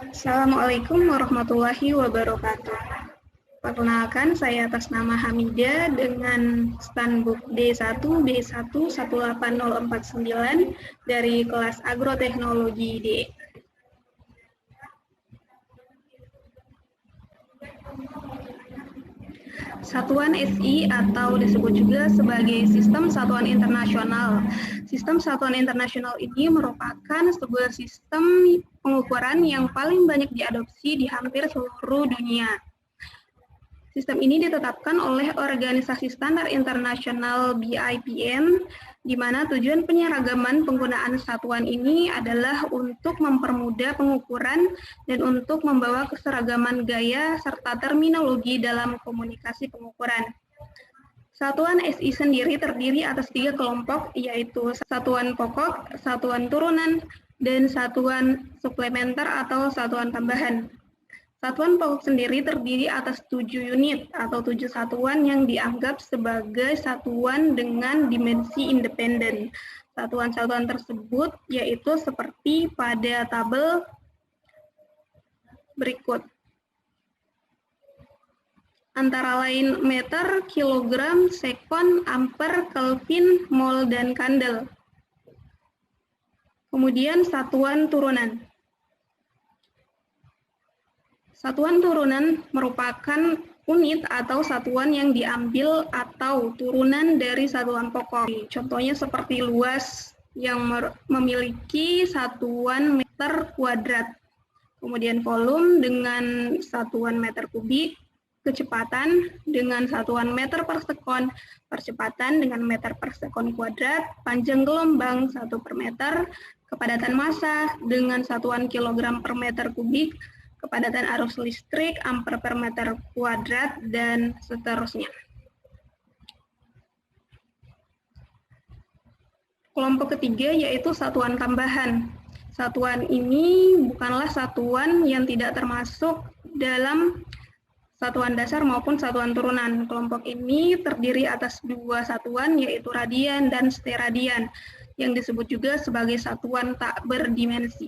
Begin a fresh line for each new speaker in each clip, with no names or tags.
Assalamualaikum warahmatullahi wabarakatuh. Perkenalkan, saya atas nama Hamidah dengan Stanbook D1B1 18049 dari kelas Agroteknologi D. Satuan SI atau disebut juga sebagai Sistem Satuan Internasional. Sistem Satuan Internasional ini merupakan sebuah sistem pengukuran yang paling banyak diadopsi di hampir seluruh dunia. Sistem ini ditetapkan oleh Organisasi Standar Internasional BIPN, di mana tujuan penyeragaman penggunaan satuan ini adalah untuk mempermudah pengukuran dan untuk membawa keseragaman gaya serta terminologi dalam komunikasi pengukuran. Satuan SI sendiri terdiri atas 3 kelompok, yaitu satuan pokok, satuan turunan, dan satuan suplementer atau satuan tambahan. Satuan pokok sendiri terdiri atas 7 unit atau 7 satuan yang dianggap sebagai satuan dengan dimensi independen. Satuan-satuan tersebut yaitu seperti pada tabel berikut. Antara lain meter, kilogram, sekon, ampere, kelvin, mol, dan kandel. Kemudian satuan turunan. Satuan turunan merupakan unit atau satuan yang diambil atau turunan dari satuan pokok. Contohnya seperti luas yang memiliki satuan meter kuadrat. Kemudian volume dengan satuan meter kubik, kecepatan dengan satuan meter per sekon, percepatan dengan meter per sekon kuadrat, panjang gelombang 1 per meter, kepadatan massa dengan satuan kilogram per meter kubik, kepadatan arus listrik, ampere per meter kuadrat, dan seterusnya. Kelompok ketiga yaitu satuan tambahan. Satuan ini bukanlah satuan yang tidak termasuk dalam satuan dasar maupun satuan turunan. Kelompok ini terdiri atas 2 satuan yaitu radian dan steradian, yang disebut juga sebagai satuan tak berdimensi.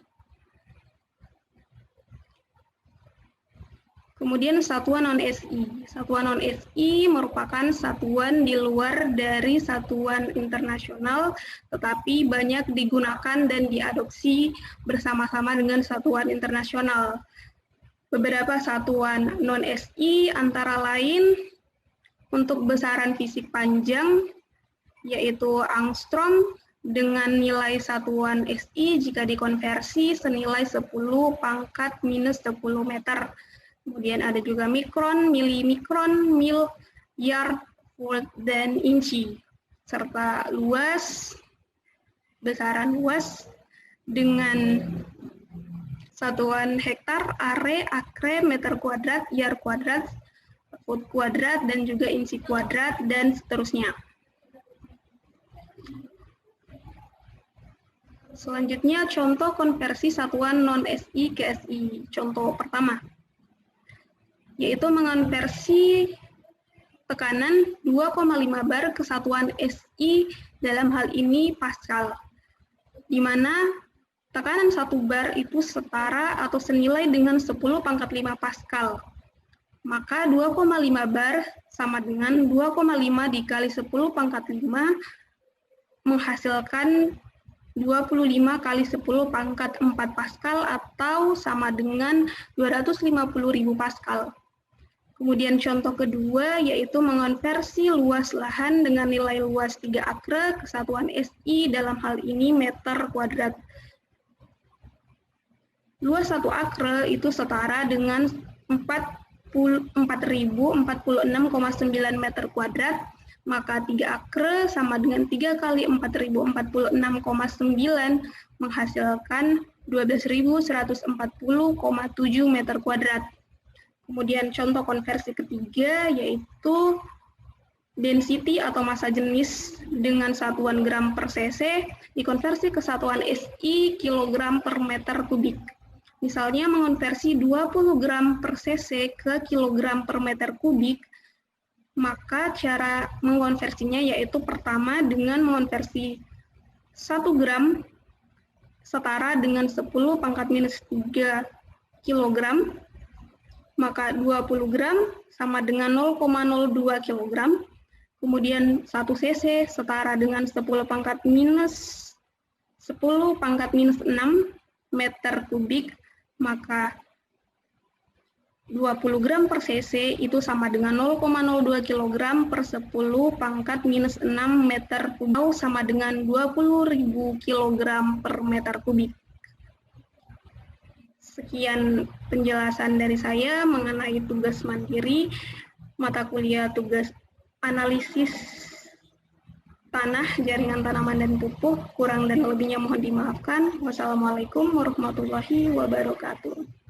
Kemudian satuan non-SI. Satuan non-SI merupakan satuan di luar dari satuan internasional, tetapi banyak digunakan dan diadopsi bersama-sama dengan satuan internasional. Beberapa satuan non-SI antara lain untuk besaran fisik panjang, yaitu angstrom, dengan nilai satuan SI jika dikonversi senilai 10 pangkat minus 10 meter. Kemudian ada juga mikron, milimikron, mil, yard, volt, dan inci. Serta luas, besaran luas dengan satuan hektar, are, akre, meter kuadrat, yard kuadrat, foot kuadrat, dan juga inci kuadrat, dan seterusnya. Selanjutnya, contoh konversi satuan non-SI ke SI. Contoh pertama, yaitu mengonversi tekanan 2,5 bar ke satuan SI, dalam hal ini Pascal, di mana tekanan 1 bar itu setara atau senilai dengan 10 pangkat 5 Pascal. Maka 2,5 bar sama dengan 2,5 dikali 10 pangkat 5 menghasilkan 25 kali 10 pangkat 4 Pascal atau sama dengan 250.000 Pascal. Kemudian contoh kedua yaitu mengonversi luas lahan dengan nilai luas 3 akre ke satuan SI, dalam hal ini meter kuadrat. Luas 1 akre itu setara dengan 4.046,9 meter kuadrat, maka 3 akre sama dengan 3 kali 4.046,9 menghasilkan 12.140,7 meter kuadrat. Kemudian contoh konversi ketiga yaitu density atau massa jenis dengan satuan gram per cc dikonversi ke satuan SI kilogram per meter kubik. Misalnya mengonversi 20 gram per cc ke kilogram per meter kubik, maka cara mengonversinya yaitu pertama dengan mengonversi 1 gram setara dengan 10 pangkat minus 3 kg, maka 20 gram sama dengan 0,02 kg. Kemudian 1 cc setara dengan 10 pangkat minus 6 meter kubik, maka 20 gram per cc itu sama dengan 0,02 kg per 10 pangkat minus 6 meter kubik, sama dengan 20.000 kg per meter kubik. Sekian penjelasan dari saya mengenai tugas mandiri, mata kuliah tugas analisis tanah, jaringan tanaman dan pupuk. Kurang dan lebihnya mohon dimaafkan. Wassalamualaikum warahmatullahi wabarakatuh.